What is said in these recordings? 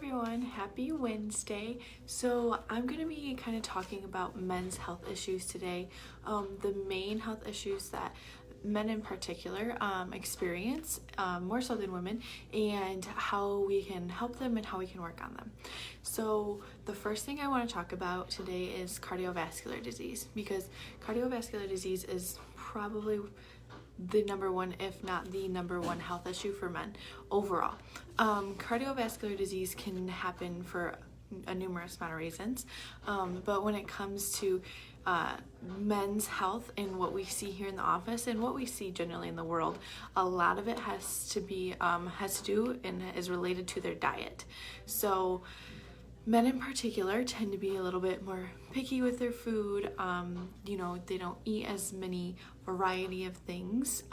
everyone, happy Wednesday. So I'm going to be kind of talking about men's health issues today, the main health issues that men in particular experience, more so than women, and how we can help them and how we can work on them. So the first thing I want to talk about today is cardiovascular disease, because cardiovascular disease is probably the number one, if not the number one health issue for men overall. Cardiovascular disease can happen for a numerous amount of reasons, but when it comes to men's health and what we see here in the office and what we see generally in the world, a lot of it has to do and is related to their diet. So men in particular tend to be a little bit more picky with their food. They don't eat as many variety of things,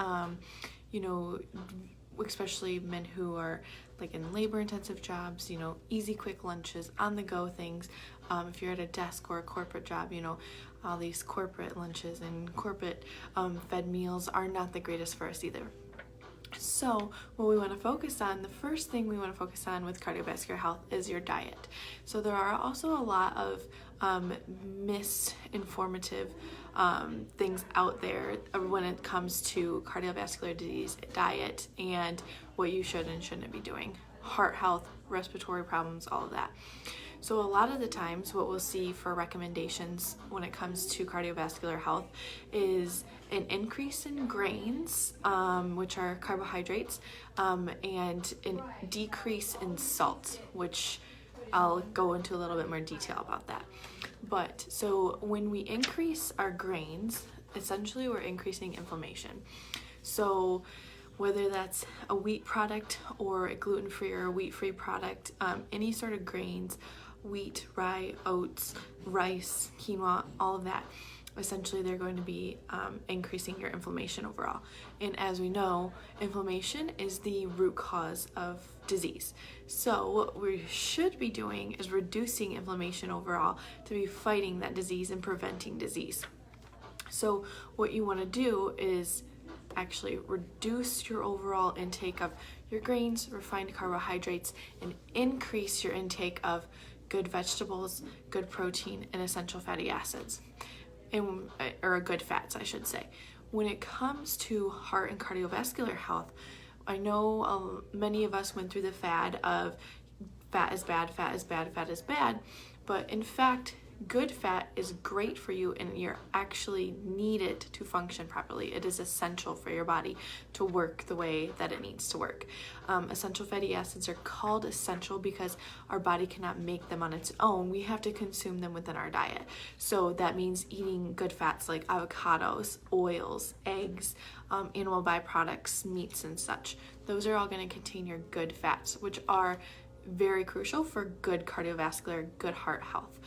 especially men who are like in labor intensive jobs, easy quick lunches, on the go things. If you're at a desk or a corporate job, all these corporate lunches and corporate fed meals are not the greatest for us either. So what we want to focus on, the first thing we want to focus on with cardiovascular health is your diet. So there are also a lot of misinformative things out there when it comes to cardiovascular disease, diet, and what you should and shouldn't be doing, heart health, respiratory problems, all of that. So a lot of the times what we'll see for recommendations when it comes to cardiovascular health is an increase in grains, which are carbohydrates, and a decrease in salt, which I'll go into a little bit more detail about that. But so when we increase our grains, essentially we're increasing inflammation. So whether that's a wheat product or a gluten-free or a wheat-free product, any sort of grains, wheat, rye, oats, rice, quinoa, all of that, essentially they're going to be increasing your inflammation overall. And as we know, inflammation is the root cause of disease. So what we should be doing is reducing inflammation overall to be fighting that disease and preventing disease. So what you want to do is actually reduce your overall intake of your grains, refined carbohydrates, and increase your intake of good vegetables, good protein, and essential fatty acids, or good fats, I should say. When it comes to heart and cardiovascular health, I know many of us went through the fad of fat is bad, fat is bad, fat is bad, but in fact, good fat is great for you and you're actually needed to function properly. It is essential for your body to work the way that it needs to work. Essential fatty acids are called essential because our body cannot make them on its own. We have to consume them within our diet. So that means eating good fats like avocados, oils, eggs, animal byproducts, meats and such. Those are all going to contain your good fats, which are very crucial for good cardiovascular, good heart health.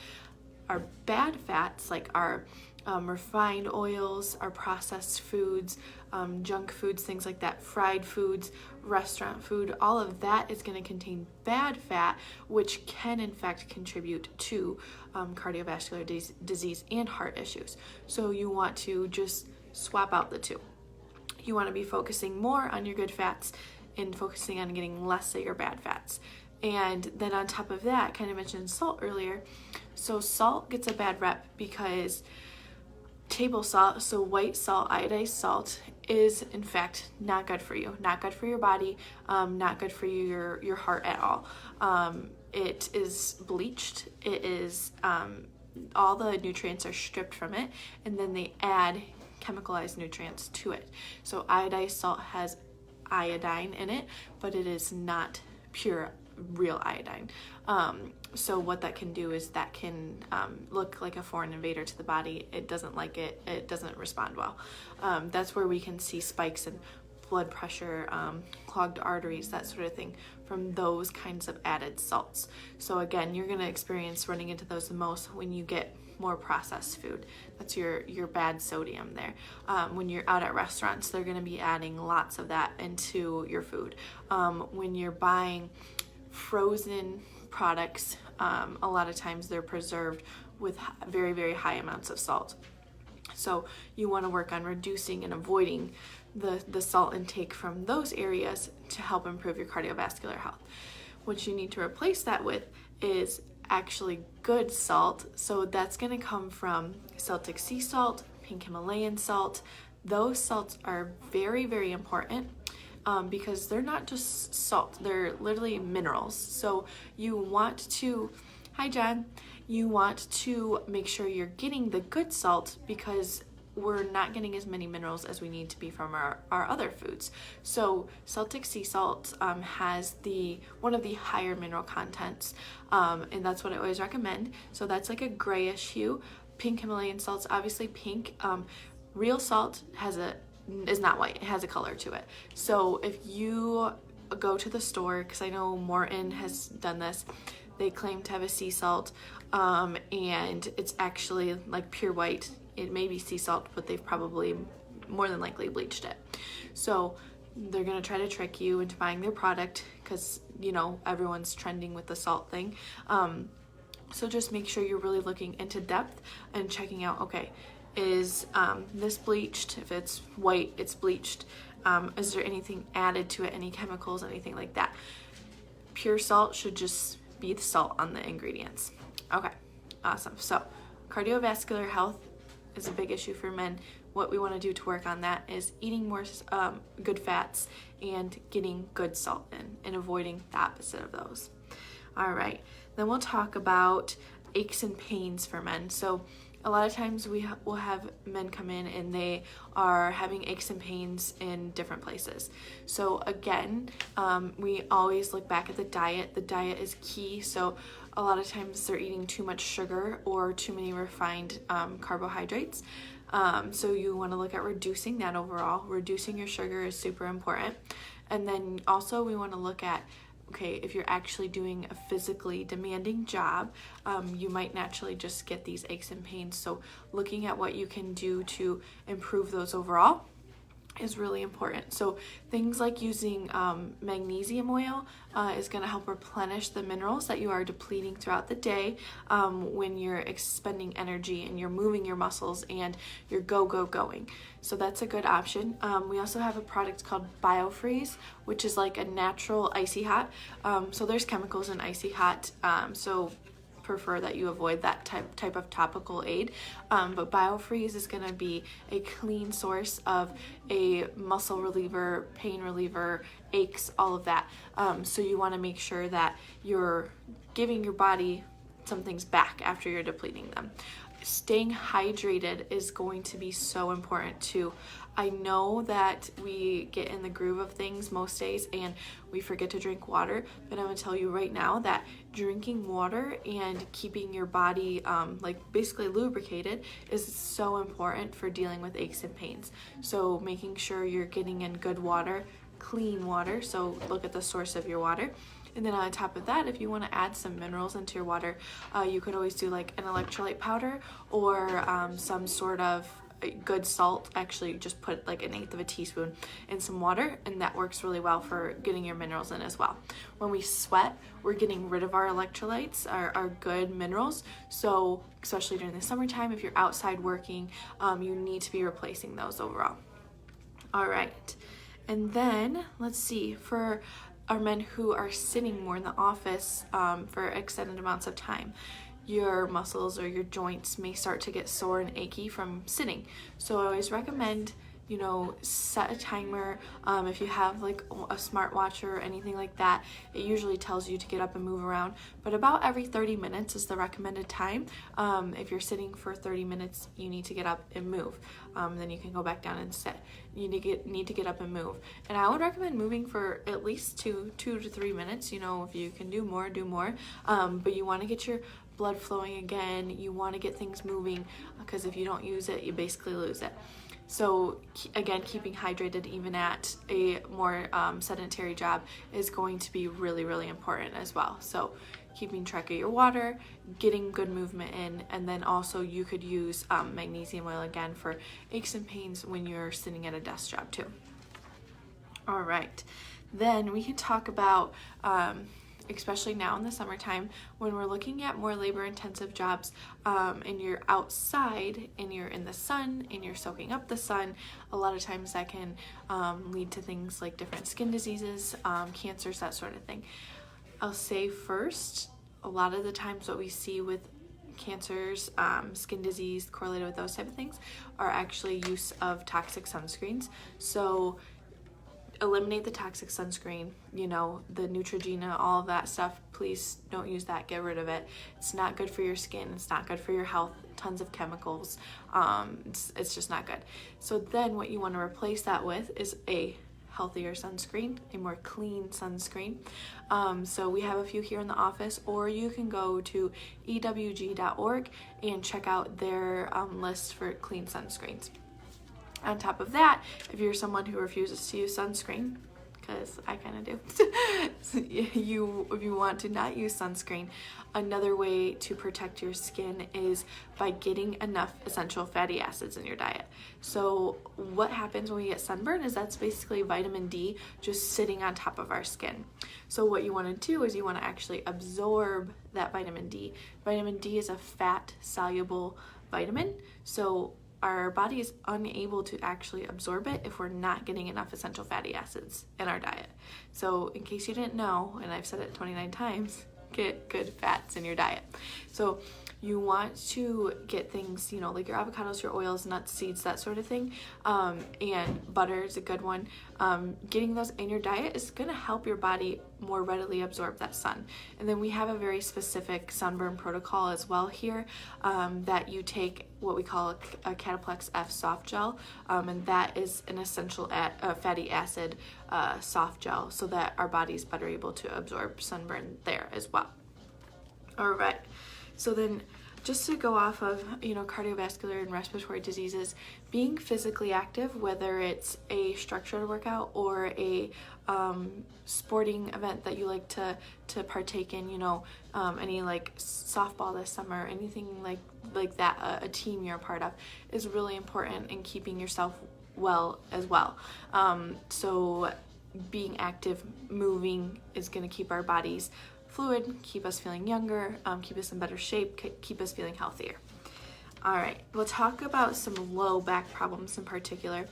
Our bad fats, like our refined oils, our processed foods, junk foods, things like that, fried foods, restaurant food, all of that is going to contain bad fat, which can in fact contribute to cardiovascular disease and heart issues. So you want to just swap out the two. You want to be focusing more on your good fats and focusing on getting less of your bad fats. And then on top of that, kind of mentioned salt earlier. So salt gets a bad rep because table salt, so white salt, iodized salt, is in fact not good for you, not good for your body, not good for your heart at all. It is bleached. It is all the nutrients are stripped from it, and then they add chemicalized nutrients to it. So iodized salt has iodine in it, but it is not pure real iodine. So what that can do is that can look like a foreign invader to the body. It doesn't like it. It doesn't respond well. That's where we can see spikes in blood pressure, clogged arteries, that sort of thing from those kinds of added salts. So again, you're going to experience running into those the most when you get more processed food. That's your bad sodium there. When you're out at restaurants, they're going to be adding lots of that into your food. When you're buying frozen products, a lot of times they're preserved with very, very high amounts of salt. So you want to work on reducing and avoiding the salt intake from those areas to help improve your cardiovascular health. What you need to replace that with is actually good salt. So that's going to come from Celtic sea salt, pink Himalayan salt. Those salts are very, very important because they're not just salt, they're literally minerals. So you want to, hi John, you want to make sure you're getting the good salt because we're not getting as many minerals as we need to be from our other foods. So Celtic sea salt has one of the higher mineral contents, and that's what I always recommend. So that's like a grayish hue. Pink Himalayan salt's obviously pink. Real salt is not white, it has a color to it. So if you go to the store, because I know Morton has done this, they claim to have a sea salt, and it's actually like pure white. It may be sea salt, but they've probably more than likely bleached it. So they're gonna try to trick you into buying their product because, you know, everyone's trending with the salt thing. So just make sure you're really looking into depth and checking out, okay, is this bleached? If it's white, it's bleached. Is there anything added to it, any chemicals, anything like that? Pure salt should just be the salt on the ingredients. Okay, awesome. So cardiovascular health is a big issue for men. What we want to do to work on that is eating more good fats and getting good salt in and avoiding the opposite of those. All right, then we'll talk about aches and pains for men. So a lot of times we'll have men come in and they are having aches and pains in different places. So again, we always look back at the diet. The diet is key. So a lot of times they're eating too much sugar or too many refined carbohydrates. So you want to look at reducing that overall. Reducing your sugar is super important. And then also we want to look at, okay, if you're actually doing a physically demanding job, you might naturally just get these aches and pains. So looking at what you can do to improve those overall is really important. So things like using magnesium oil is going to help replenish the minerals that you are depleting throughout the day when you're expending energy and you're moving your muscles and you're going. So that's a good option. We also have a product called BioFreeze, which is like a natural icy hot. So there's chemicals in icy hot. So prefer that you avoid that type of topical aid, but BioFreeze is going to be a clean source of a muscle reliever, pain reliever, aches, all of that. So you want to make sure that you're giving your body some things back after you're depleting them. Staying hydrated is going to be so important too. I know that we get in the groove of things most days and we forget to drink water, but I'm gonna tell you right now that drinking water and keeping your body like basically lubricated is so important for dealing with aches and pains. So making sure you're getting in good water, clean water, so look at the source of your water. And then on top of that, if you want to add some minerals into your water, you could always do like an electrolyte powder or some sort of good salt. Actually, just put like 1/8 of a teaspoon in some water, and that works really well for getting your minerals in as well. When we sweat, we're getting rid of our electrolytes, our good minerals. So especially during the summertime, if you're outside working, you need to be replacing those overall. All right, and then let's see, for our men who are sitting more in the office for extended amounts of time, your muscles or your joints may start to get sore and achy from sitting. So I always recommend, you know, set a timer. If you have like a smartwatch or anything like that, it usually tells you to get up and move around, but about every 30 minutes is the recommended time. If you're sitting for 30 minutes, you need to get up and move. Then you can go back down and sit. You need to get up and move. And I would recommend moving for at least 2 to 3 minutes. You know, if you can do more, do more. But you want to get your blood flowing again. You want to get things moving, because if you don't use it, you basically lose it. So again, keeping hydrated even at a more sedentary job is going to be really, really important as well. So keeping track of your water, getting good movement in, and then also you could use magnesium oil again for aches and pains when you're sitting at a desk job too. All right, then we can talk about especially now in the summertime when we're looking at more labor intensive jobs, and you're outside and you're in the sun and you're soaking up the sun, a lot of times that can lead to things like different skin diseases, cancers, that sort of thing. I'll say first, a lot of the times what we see with cancers, skin disease correlated with those type of things are actually use of toxic sunscreens. So eliminate the toxic sunscreen, you know, the Neutrogena, all of that stuff. Please don't use that. Get rid of it. It's not good for your skin. It's not good for your health. Tons of chemicals. It's just not good. So then what you want to replace that with is a healthier sunscreen, a more clean sunscreen. So we have a few here in the office, or you can go to ewg.org and check out their list for clean sunscreens. On top of that, if you're someone who refuses to use sunscreen, because I kind of do, if you want to not use sunscreen, another way to protect your skin is by getting enough essential fatty acids in your diet. So what happens when we get sunburn is that's basically vitamin D just sitting on top of our skin. So what you want to do is you want to actually absorb that vitamin D. Vitamin D is a fat soluble vitamin, so our body is unable to actually absorb it if we're not getting enough essential fatty acids in our diet. So in case you didn't know, and I've said it 29 times, get good fats in your diet. So you want to get things, you know, like your avocados, your oils, nuts, seeds, that sort of thing. And butter is a good one. Getting those in your diet is going to help your body more readily absorb that sun. And then we have a very specific sunburn protocol as well here, that you take what we call a Cataplex F soft gel, and that is an essential fatty acid soft gel, so that our body's better able to absorb sunburn there as well. All right. So then just to go off of, you know, cardiovascular and respiratory diseases, being physically active, whether it's a structured workout or a sporting event that you like to partake in, you know, any like softball this summer, anything like that, a team you're a part of, is really important in keeping yourself well as well. So being active, moving is going to keep our bodies fluid, keep us feeling younger, keep us in better shape, keep us feeling healthier. All right, we'll talk about some low back problems in particular.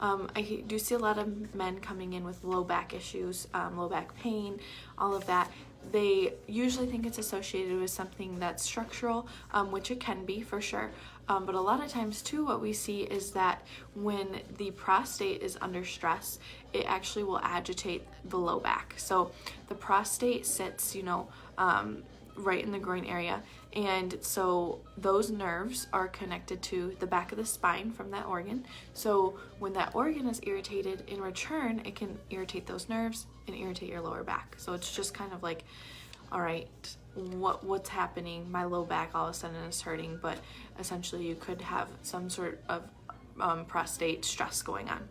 I do see a lot of men coming in with low back issues, low back pain, all of that. They usually think it's associated with something that's structural, which it can be for sure. But a lot of times too, what we see is that when the prostate is under stress, it actually will agitate the low back. So the prostate sits, you know, right in the groin area. And so those nerves are connected to the back of the spine from that organ. So when that organ is irritated, in return, it can irritate those nerves and irritate your lower back. So it's just kind of like, all right, what's happening? My low back all of a sudden is hurting, but essentially you could have some sort of prostate stress going on.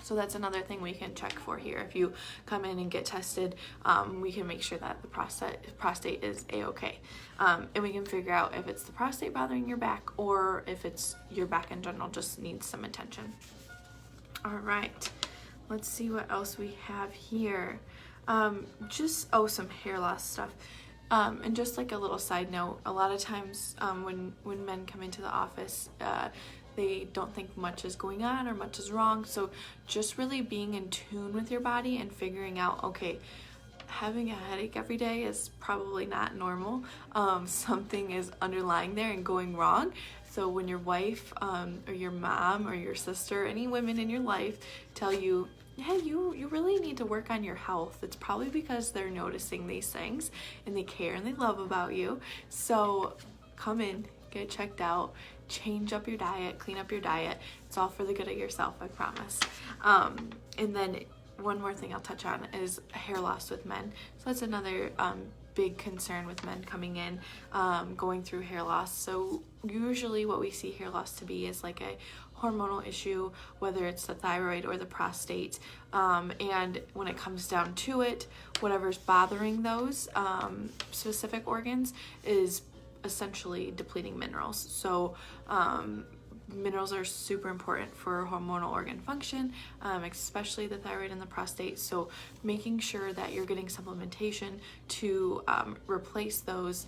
So that's another thing we can check for here. If you come in and get tested, we can make sure that the prostate is a-okay. And we can figure out if it's the prostate bothering your back or if it's your back in general just needs some attention. All right, let's see what else we have here. Some hair loss stuff. And just like a little side note, a lot of times when men come into the office, they don't think much is going on or much is wrong. So just really being in tune with your body and figuring out, okay, having a headache every day is probably not normal. Something is underlying there and going wrong. So when your wife or your mom or your sister, any women in your life tell you, hey, you really need to work on your health, it's probably because they're noticing these things and they care and they love about you. So come in, get checked out, change up your diet, clean up your diet. It's all for the good of yourself, I promise. And then one more thing I'll touch on is hair loss with men. So that's another big concern with men coming in, going through hair loss. So usually what we see hair loss to be is like a hormonal issue, whether it's the thyroid or the prostate. And when it comes down to it, whatever's bothering those specific organs is essentially depleting minerals. So minerals are super important for hormonal organ function, especially the thyroid and the prostate. So making sure that you're getting supplementation to replace those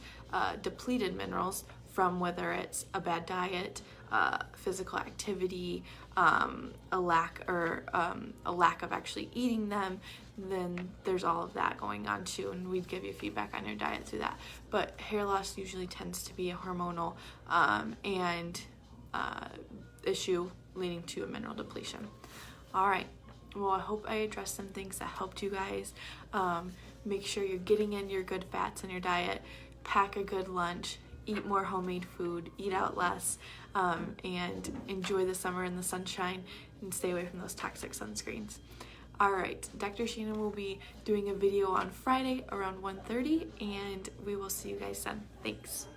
depleted minerals from whether it's a bad diet, physical activity, a lack of actually eating them, then there's all of that going on too, and we'd give you feedback on your diet through that. But hair loss usually tends to be a hormonal issue leading to a mineral depletion. All right, well, I hope I addressed some things that helped you guys. Make sure you're getting in your good fats in your diet, pack a good lunch, eat more homemade food, eat out less, and enjoy the summer and the sunshine, and stay away from those toxic sunscreens. All right, Dr. Shannon will be doing a video on Friday around 1:30, and we will see you guys then. Thanks.